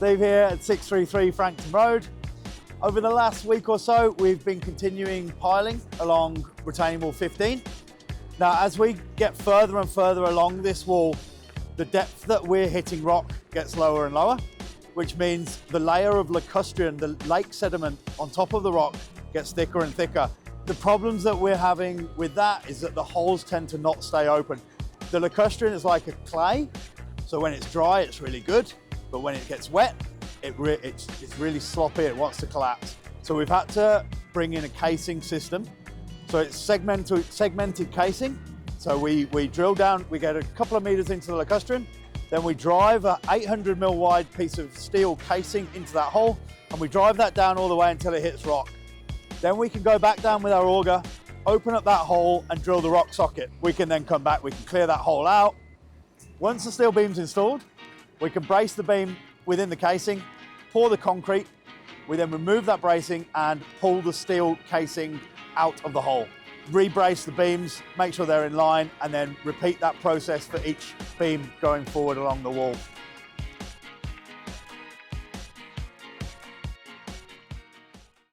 Steve here at 633 Frankton Road. Over the last week or so, we've been continuing piling along retaining wall 15. Now, as we get further and further along this wall, the depth that we're hitting rock gets lower and lower, which means the layer of lacustrine, the lake sediment on top of the rock, gets thicker and thicker. The problems that we're having with that is that the holes tend to not stay open. The lacustrine is like a clay, so when it's dry, it's really good, but when it gets wet, it's really sloppy, it wants to collapse. So we've had to bring in a casing system. So it's segmented casing. So we drill down, we get a couple of meters into the lacustrine, then we drive a 800 mil wide piece of steel casing into that hole, and we drive that down all the way until it hits rock. Then we can go back down with our auger, open up that hole and drill the rock socket. We can then come back, we can clear that hole out. Once the steel beam's installed, we can brace the beam within the casing, pour the concrete, we then remove that bracing and pull the steel casing out of the hole. Rebrace the beams, make sure they're in line, and then repeat that process for each beam going forward along the wall.